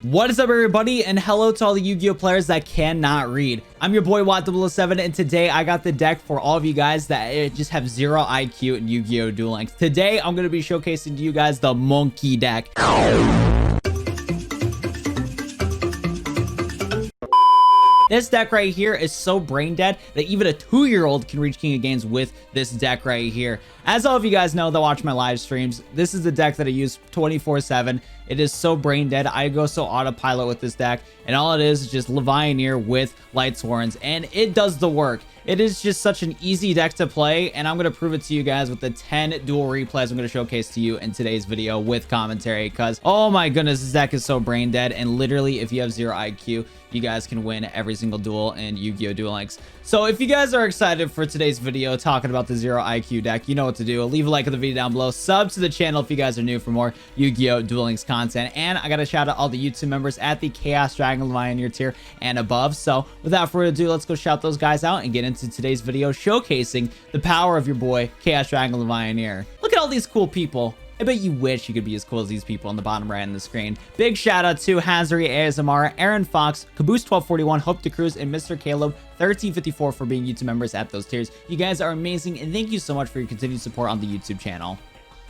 What is up, everybody, and hello to all the Yu-Gi-Oh players that cannot read. I'm your boy Watt007, and today I got the deck for all of you guys that just have 0 IQ in Yu-Gi-Oh Duel Links. Today I'm going to be showcasing to you guys the Monkey deck. This deck right here is so brain dead that even a 2-year-old can reach King of Games with this deck right here. As all of you guys know that watch my live streams, this is the deck that I use 24/7. It is so brain dead. I go so autopilot with this deck, and all it is just Levianeer with Light Sworns, and it does the work. It is just such an easy deck to play, and I'm going to prove it to you guys with the 10 duel replays I'm going to showcase to you in today's video with commentary, because oh my goodness, this deck is so brain dead, and literally if you have 0 IQ, you guys can win every single duel in Yu-Gi-Oh! Duel Links. So if you guys are excited for today's video talking about the 0 IQ deck, you know what to do. Leave a like on the video down below, sub to the channel if you guys are new for more Yu-Gi-Oh! Duel Links content, and I got to shout out all the YouTube members at the Chaos Dragon Levianeer tier and above. So without further ado, let's go shout those guys out and get into today's video showcasing the power of your boy Chaos Dragon Levianeer. Look at all these cool people. I bet you wish you could be as cool as these people on the bottom right on the screen. Big shout out to Hazari ASMR, Aaron Fox, Caboose1241, Hope to Cruise, and Mr. Caleb 1354 for being YouTube members at those tiers. You guys are amazing, and thank you so much for your continued support on the YouTube channel.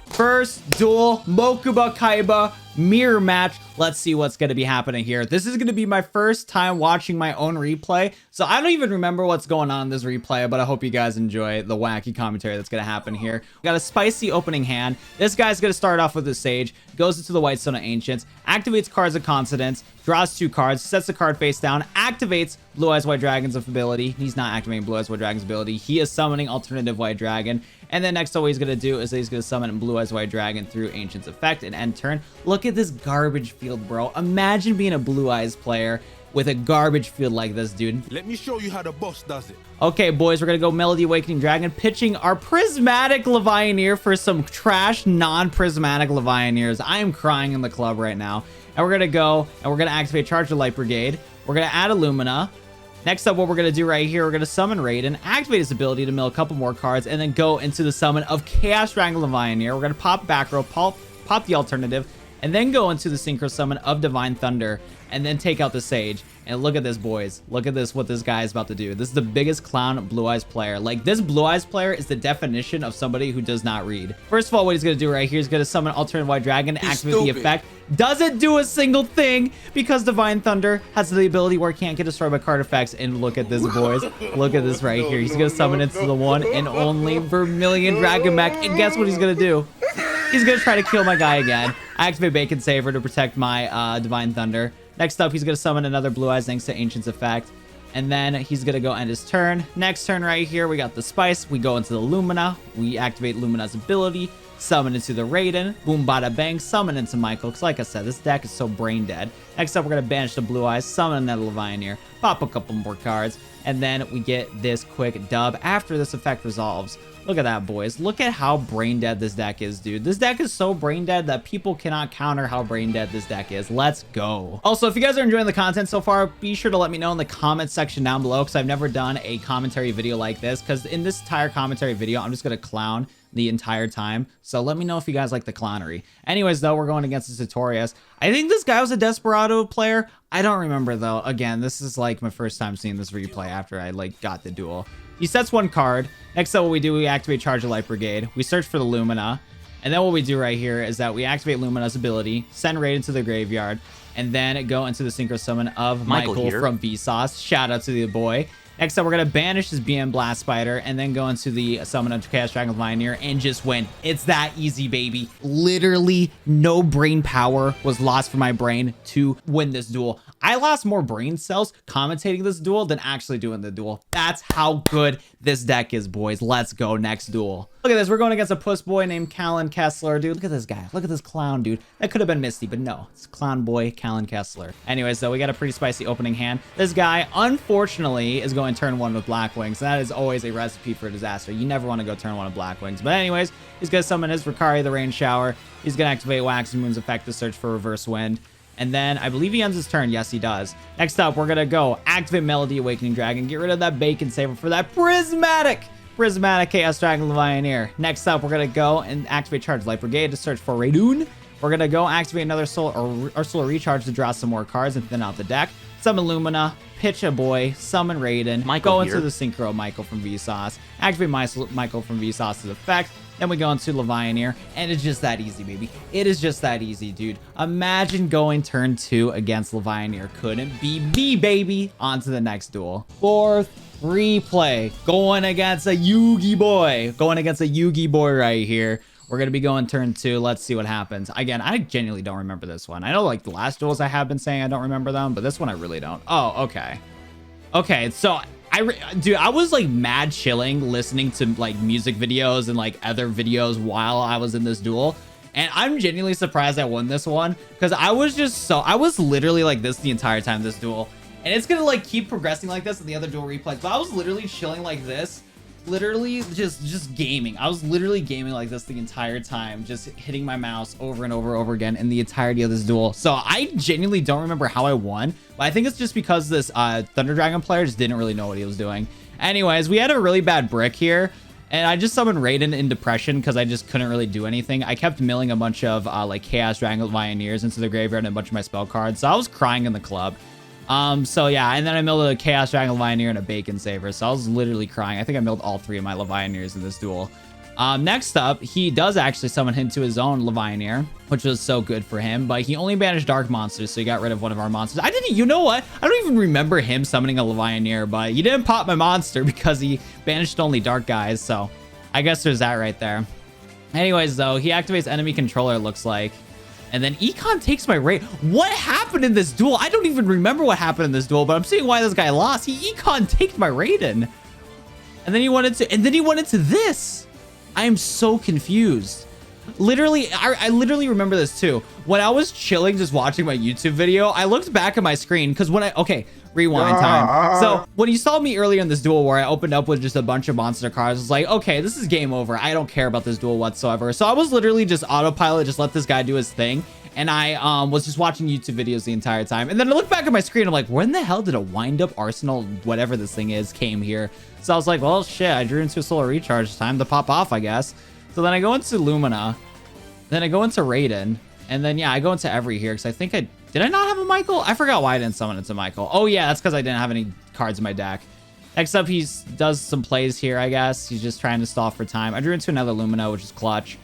First duel, Mokuba Kaiba mirror match. Let's see what's going to be happening here. This is going to be my first time watching my own replay, so I don't even remember what's going on in this replay, but I hope you guys enjoy the wacky commentary that's going to happen here. We got a spicy opening hand. This guy's going to start off with a Sage, goes into the White Stone of Ancients, activates Cards of Consonance, draws 2 cards, sets the card face down, activates Blue Eyes White Dragon's ability. He's not activating Blue Eyes White Dragon's ability. He is summoning Alternative White Dragon. And then next, what he's going to do is he's going to summon Blue Eyes White Dragon through Ancient's effect and end turn. Look at this garbage field, bro. Imagine being a Blue Eyes player with a garbage field like this, dude. Let me show you how the boss does it. Okay, boys, we're going to go Melody Awakening Dragon, pitching our Prismatic Levianeer for some trash non-prismatic Levianeers. I am crying in the club right now. And we're going to go and we're going to activate Charge the Light Brigade. We're going to add Illumina. Next up, what we're going to do right here, we're going to summon Raiden, activate his ability to mill a couple more cards, and then go into the summon of Chaos Dragon Levianeer. We're going to pop back row, pop the alternative, and then go into the synchro summon of Divine Thunder, and then take out the Sage. And look at this, boys. Look at this, what this guy is about to do. This is the biggest clown Blue Eyes player. Like, this Blue Eyes player is the definition of somebody who does not read. First of all, what he's going to do right here is going to summon Alternative White Dragon, activate the effect. Doesn't do a single thing because Divine Thunder has the ability where it can't get destroyed by card effects. And look at this, boys. Look at this right here. He's going to summon into the one and only Vermilion Dragon Mech. And guess what he's going to do? He's going to try to kill my guy again. I activate Bacon Saver to protect my Divine Thunder. Next up, he's going to summon another Blue Eyes thanks to Ancient's effect. And then he's going to go end his turn. Next turn right here, we got the Spice. We go into the Lumina. We activate Lumina's ability. Summon into the Raiden. Boom, bada, bang. Summon into Michael. Because like I said, this deck is so brain dead. Next up, we're going to banish the Blue Eyes. Summon another Levianeer. Pop a couple more cards. And then we get this quick dub after this effect resolves. Look at that, boys. Look at how brain dead this deck is, dude. This deck is so brain dead that people cannot counter how brain dead this deck is. Let's go. Also, if you guys are enjoying the content so far, be sure to let me know in the comment section down below, because I've never done a commentary video like this, because in this entire commentary video, I'm just going to clown the entire time. So let me know if you guys like the clownery. Anyways, though, we're going against the Sartorius. I think this guy was a Desperado player. I don't remember, though. Again, this is like my first time seeing this replay after I like got the duel. He sets 1 card. Next up, what we do, we activate Charge of Light Brigade. We search for the Lumina. And then what we do right here is that we activate Lumina's ability, send Raiden to the graveyard, and then go into the synchro summon of Michael from Vsauce. Shout out to the boy. Next up, we're going to banish his BM Blast Spider and then go into the summon of Chaos Dragon Levianeer and just win. It's that easy, baby. Literally no brain power was lost from my brain to win this duel. I lost more brain cells commentating this duel than actually doing the duel. That's how good this deck is, boys. Let's go. Next duel. Look at this. We're going against a puss boy named Callan Kessler, dude. Look at this guy. Look at this clown, dude. That could have been Misty, but no. It's clown boy Callan Kessler. Anyways, though, we got a pretty spicy opening hand. This guy, unfortunately, is going turn 1 with Blackwings. That is always a recipe for disaster. You never want to go turn 1 with Blackwings. But anyways, he's going to summon his Ricari the Rain Shower. He's going to activate Wax and Moon's effect to search for Reverse Wind. And then I believe he ends his turn. Yes, he does. Next up, we're going to go activate Melody Awakening Dragon. Get rid of that Bacon Saver for that Prismatic Chaos Dragon Levianeer. Next up, we're going to go and activate Charge Light Brigade to search for Raiden. We're going to go activate another solar recharge to draw some more cards and thin out the deck. Summon Lumina, pitch a boy, summon Raiden, go into the Synchro Michael from Vsauce, activate Michael from Vsauce's effect, then we go into Levianeer, and it's just that easy, baby. It is just that easy, dude. Imagine going turn 2 against Levianeer. Couldn't be me, baby. On to the next duel. Fourth replay, going against a Yugi boy. Going against a Yugi boy right here. We're going to be going turn 2. Let's see what happens. Again, I genuinely don't remember this one. I know like the last duels I have been saying I don't remember them, but this one I really don't. Oh, okay. Okay, so dude, I was like mad chilling listening to like music videos and like other videos while I was in this duel. And I'm genuinely surprised I won this one because I was literally like this the entire time this duel. And it's going to like keep progressing like this in the other duel replays. But I was literally chilling like this. Literally just gaming. I was literally gaming like this the entire time, just hitting my mouse over and over again in the entirety of this duel. So I genuinely don't remember how I won, but I think it's just because this Thunder Dragon player just didn't really know what he was doing. Anyways, we had a really bad brick here, and I just summoned Raiden in depression because I just couldn't really do anything. I kept milling a bunch of like Chaos Dragon Levianeers into the graveyard and a bunch of my spell cards, so I was crying in the club. So yeah, and then I milled a Chaos Dragon Levianeer and a Bacon Saver, so I was literally crying. I think I milled all 3 of my Levianeers in this duel. Next up, he does actually summon into his own Levianeer, which was so good for him, but he only banished Dark Monsters, so he got rid of one of our monsters. You know what? I don't even remember him summoning a Levianeer, but he didn't pop my monster because he banished only Dark guys, so I guess there's that right there. Anyways, though, he activates enemy controller, it looks like. And then Econ takes my Raiden. What happened in this duel? I don't even remember what happened in this duel, but I'm seeing why this guy lost. He Econ taked my Raiden. And then he went into this. I am so confused. Literally, I literally remember this too. When I was chilling just watching my YouTube video, I looked back at my screen because okay, rewind time. So when you saw me earlier in this duel where I opened up with just a bunch of monster cards, I was like, okay, this is game over. I don't care about this duel whatsoever. So I was literally just autopilot, just let this guy do his thing. And I was just watching YouTube videos the entire time. And then I look back at my screen, I'm like, when the hell did a wind-up arsenal, whatever this thing is, came here? So I was like, well, shit, I drew into a solar recharge. Time to pop off, I guess. So then I go into Lumina. Then I go into Raiden. And then, yeah, I go into Every here because I think did I not have a Michael? I forgot why I didn't summon it to Michael. Oh, yeah, that's because I didn't have any cards in my deck. Next up, he does some plays here, I guess. He's just trying to stall for time. I drew into another Lumina, which is clutch.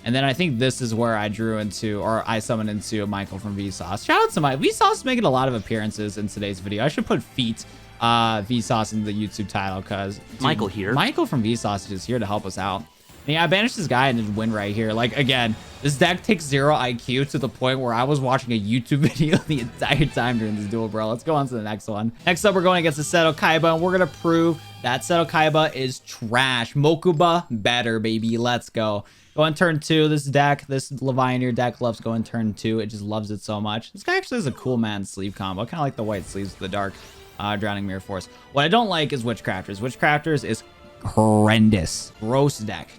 And then I think this is where I drew into, or I summoned into Michael from Vsauce. Shout out to Vsauce making a lot of appearances in today's video. I should put Vsauce in the YouTube title because Michael here. Michael from Vsauce is just here to help us out. And yeah, I banished this guy and just win right here. Like, again, this deck takes 0 IQ to the point where I was watching a YouTube video the entire time during this duel, bro. Let's go on to the next one. Next up, we're going against the Seto Kaiba, and we're going to prove that Seto Kaiba is trash. Mokuba better, baby. Let's go. Go on turn 2. This Levianeer deck loves going turn 2. It just loves it so much. This guy actually has a cool man sleeve combo. I kind of like the white sleeves with the dark Drowning Mirror Force. What I don't like is Witchcrafters. Witchcrafters is horrendous. Gross deck.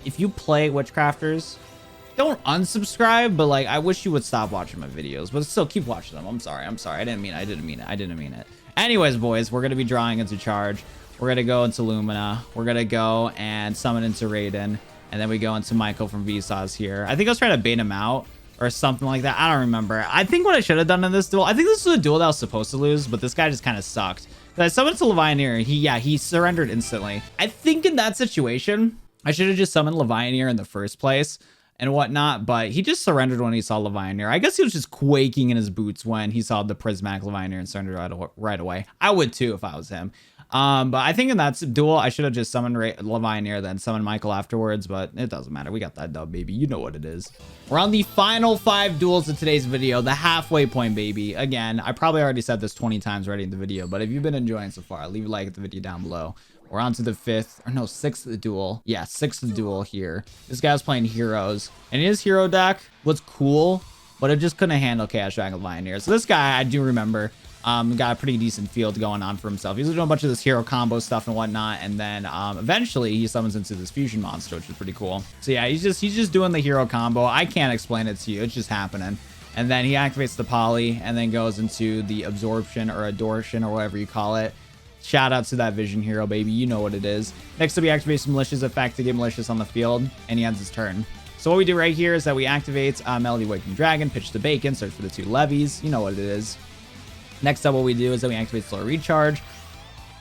If you play Witchcrafters, don't unsubscribe, but like I wish you would stop watching my videos, but still keep watching them. I'm sorry. I didn't mean it. Anyways, boys, we're gonna be drawing into charge. We're gonna go into Lumina. We're gonna go and summon into Raiden, and then we go into Michael from Vsauce here. I think I was trying to bait him out or something like that. I don't remember. I think what I should have done in this duel, I think this was a duel that I was supposed to lose, but this guy just kind of sucked. I summoned to Levianeer, and he surrendered instantly. I think in that situation, I should have just summoned Levianeer in the first place and whatnot, but he just surrendered when he saw Levianeer. I guess he was just quaking in his boots when he saw the prismatic Levianeer and surrendered right away. I would too if I was him. But I think in that duel, I should have just summoned Levianeer, then summoned Michael afterwards, but it doesn't matter. We got that dub, baby. You know what it is. We're on the final 5 duels of today's video, the halfway point, baby. Again, I probably already said this 20 times already in the video, but if you've been enjoying so far, leave a like at the video down below. We're on to the 6th duel. Yeah, 6th duel here. This guy's playing heroes, and his hero deck was cool, but it just couldn't handle Chaos Dragon Levianeer. So this guy, I do remember, got a pretty decent field going on for himself. He's doing a bunch of this hero combo stuff and whatnot, and then eventually he summons into this fusion monster, which is pretty cool. So yeah, he's just doing the hero combo. I can't explain it to you. It's just happening. And then he activates the poly and then goes into the absorption or adortion or whatever you call it. Shout out to that vision hero, baby. You know what it is. Next up, he activates Malicious effect to get Malicious on the field, and he ends his turn. So what we do right here is that we activate Melody Awakening Dragon, pitch the bacon, search for the 2 levies. You know what it is. Next up, what we do is that we activate Slow Recharge,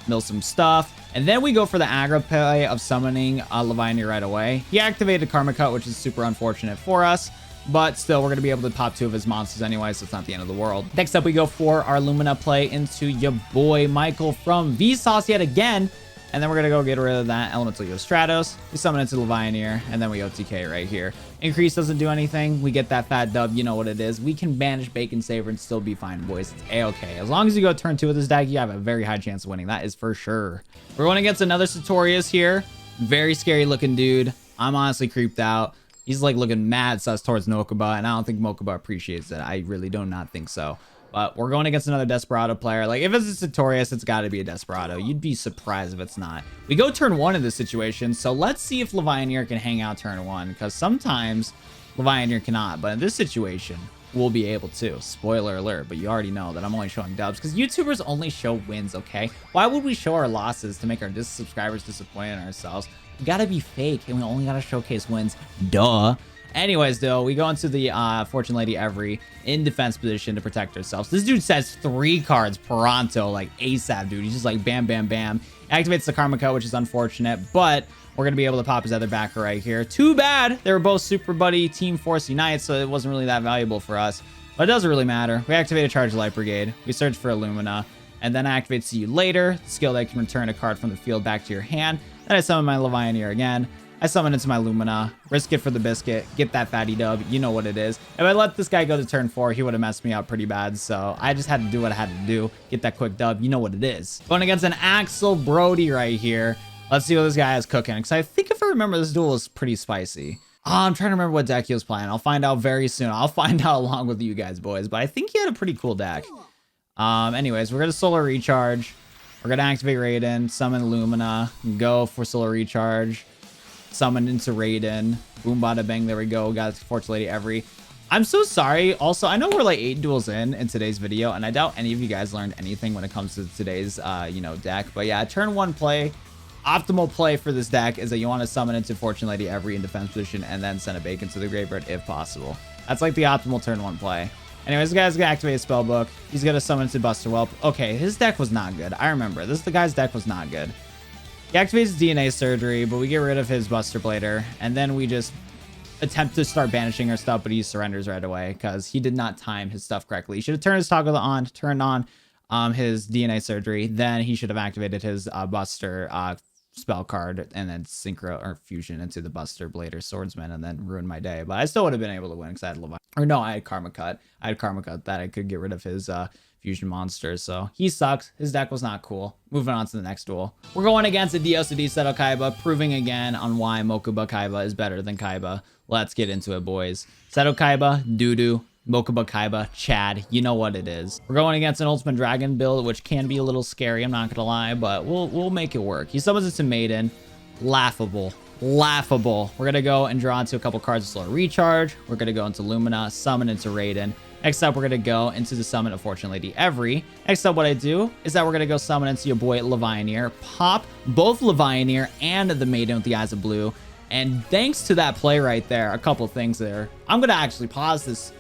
mill some stuff, and then we go for the aggro play of summoning Levianeer right away. He activated Karma Cut, which is super unfortunate for us, but still, we're going to be able to pop 2 of his monsters anyway, so it's not the end of the world. Next up, we go for our Lumina play into your boy Michael from Vsauce yet again. And then we're going to go get rid of that Elemental Yo Stratos. We summon into Levianeer, and then we OTK right here. Increase doesn't do anything. We get that fat dub. You know what it is. We can banish Bacon Saber and still be fine, boys. It's A-okay. As long as you go turn 2 with this deck, you have a very high chance of winning. That is for sure. We're going against another Sartorius here. Very scary looking dude. I'm honestly creeped out. He's like looking mad sus towards Mokuba, and I don't think Mokuba appreciates it. I really do not think so. But we're going against another Desperado player. Like, if it's a Sartorius, it's got to be a Desperado. You'd be surprised if it's not. We go turn 1 in this situation, so let's see if Levianeer can hang out turn 1, because sometimes Levianeer cannot. But in this situation, we'll be able to. Spoiler alert, but you already know that I'm only showing dubs, because YouTubers only show wins, okay? Why would we show our losses to make our subscribers disappointed in ourselves? We got to be fake, and we only got to showcase wins. Duh. Anyways, though, we go into the Fortune Lady Every in defense position to protect ourselves. This dude says 3 cards pronto, like ASAP, dude. He's just like bam, bam, bam. Activates the Karma Cut, which is unfortunate, but we're going to be able to pop his other backer right here. Too bad. They were both Super Buddy Team Force Unite, so it wasn't really that valuable for us. But it doesn't really matter. We activate a Charge Light Brigade. We search for Illumina, and then I activate See You Later. Skill that can return a card from the field back to your hand. Then I summon my Levianeer again. I summon into my Lumina, risk it for the biscuit, get that fatty dub. You know what it is. If I let this guy go to turn 4, he would have messed me up pretty bad. So I just had to do what I had to do, get that quick dub. You know what it is. Going against an Axel Brody right here. Let's see what this guy is cooking. Because I think if I remember, this duel is pretty spicy. Oh, I'm trying to remember what deck he was playing. I'll find out very soon. I'll find out along with you guys, boys. But I think he had a pretty cool deck. Anyways, we're going to Solar Recharge. We're going to activate Raiden, summon Lumina, go for Solar Recharge. Summon into Raiden. Boom, bada, bang. There we go. Got Fortune Lady Every. I'm so sorry. Also, I know we're like 8 duels in today's video, and I doubt any of you guys learned anything when it comes to today's, deck. But yeah, turn 1 play. Optimal play for this deck is that you want to summon into Fortune Lady Every in defense position and then send a Bacon to the graveyard if possible. That's like the optimal turn 1 play. Anyways, this guy's gonna activate a Spellbook. He's gonna summon into Buster Whelp. Okay, his deck was not good. I remember. The guy's deck was not good. He activates DNA Surgery, but we get rid of his Buster Blader, and then we just attempt to start banishing our stuff, but he surrenders right away because he did not time his stuff correctly. He should have turned his toggle on, turned on his DNA Surgery, then he should have activated his Buster spell card and then synchro or fusion into the Buster Blader Swordsman and then ruin my day. But I still would have been able to win because I had Levianeer. Or no, I had Karma Cut. I had Karma Cut that I could get rid of his fusion monsters. So he sucks. His deck was not cool. Moving on to the next duel. We're going against a DOCD Seto Kaiba, proving again on why Mokuba Kaiba is better than Kaiba. Let's get into it, boys. Seto Kaiba, Dudu, Mokuba Kaiba, Chad, you know what it is. We're going against an Ultimate Dragon build, which can be a little scary, I'm not gonna lie, but we'll make it work. He summons it to Maiden. Laughable. Laughable. We're gonna go and draw into a couple cards of Slow Recharge. We're gonna go into Lumina, summon into Raiden. Next up, we're gonna go into the summon of Fortune Lady Every. Next up, what I do is that we're gonna go summon into your boy Levianeer, pop both Levianeer and the Maiden with the Eyes of Blue. And thanks to that play right there, a couple things there. I'm gonna actually pause this.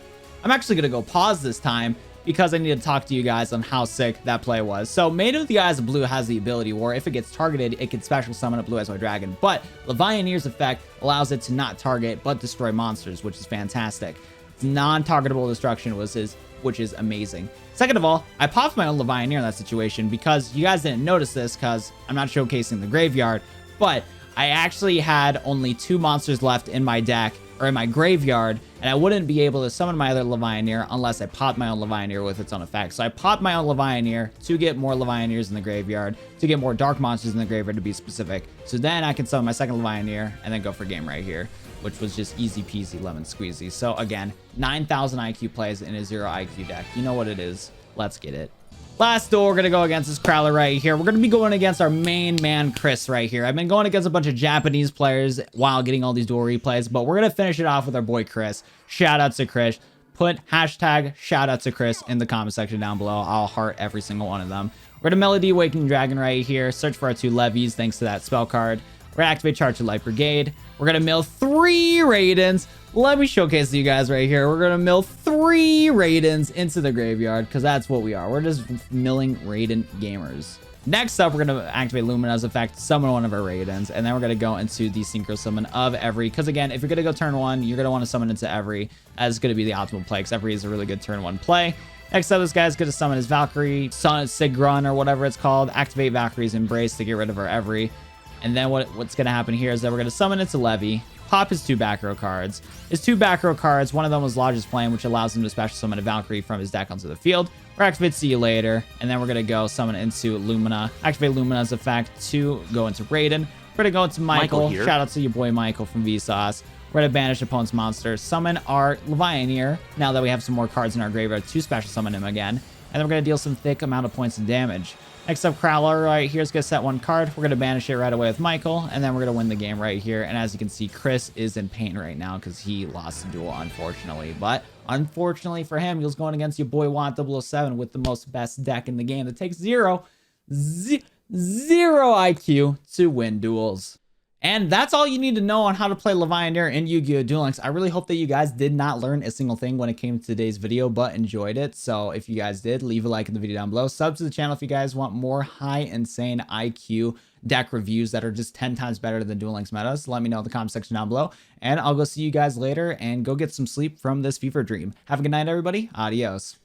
I'm actually gonna go pause this time because I need to talk to you guys on how sick that play was. So Maiden with the Eyes of Blue has the ability where if it gets targeted, it can special summon a Blue Eyes White Dragon. But Levianeer's effect allows it to not target but destroy monsters, which is fantastic. It's non-targetable destruction which is amazing. Second of all, I popped my own Levianeer in that situation because you guys didn't notice this because I'm not showcasing the graveyard, but I actually had only 2 monsters left in my deck or in my graveyard, and I wouldn't be able to summon my other Levianeer unless I popped my own Levianeer with its own effect. So I popped my own Levianeer to get more Levianeers in the graveyard, to get more dark monsters in the graveyard to be specific. So then I can summon my second Levianeer and then go for game right here, which was just easy peasy lemon squeezy. So again, 9,000 IQ plays in a 0 IQ deck. You know what it is. Let's get it. Last duel, we're going to go against this Crowler right here. We're going to be going against our main man, Chris, right here. I've been going against a bunch of Japanese players while getting all these duel replays, but we're going to finish it off with our boy, Chris. Shout out to Chris. Put hashtag shout out to Chris in the comment section down below. I'll heart every single one of them. We're going to Melody Awakening Dragon right here. Search for our 2 levies thanks to that spell card. We're gonna activate Charge to Light Brigade. We're gonna mill 3 Raidens. Let me showcase to you guys right here. We're gonna mill 3 Raidens into the graveyard because that's what we are. We're just milling Raiden gamers. Next up, we're going to activate Lumina's effect, summon one of our Raidens, and then we're going to go into the Synchro Summon of Every. Because again, if you're going to go turn 1, you're going to want to summon into Every, as going to be the optimal play, because Every is a really good turn 1 play. Next up, this guy's going to summon his Valkyrie, Sigrun, or whatever it's called. Activate Valkyrie's Embrace to get rid of our Every. And then what's going to happen here is that we're going to summon into Levy, pop his 2 back row cards. His 2 back row cards, one of them was Lodge's Flame, which allows him to special summon a Valkyrie from his deck onto the field. We're activate See You Later, and then we're going to go summon into Lumina. Activate Lumina's effect to go into Raiden. We're going to go into Michael. Shout out to your boy Michael from Vsauce. We're going to banish opponent's monster, summon our Levianeer, now that we have some more cards in our graveyard to special summon him again. And then we're going to deal some thick amount of points of damage. Next up, Crowler right here is going to set 1 card. We're going to banish it right away with Michael, and then we're going to win the game right here. And as you can see, Chris is in pain right now because he lost the duel, unfortunately. But unfortunately for him, he was going against your boy Want007 with the most best deck in the game that takes zero IQ to win duels. And that's all you need to know on how to play Levianeer in Yu-Gi-Oh! Duel Links. I really hope that you guys did not learn a single thing when it came to today's video, but enjoyed it. So if you guys did, leave a like in the video down below. Sub to the channel if you guys want more high insane IQ deck reviews that are just 10 times better than Duel Links metas. Let me know in the comment section down below. And I'll go see you guys later and go get some sleep from this fever dream. Have a good night, everybody. Adios.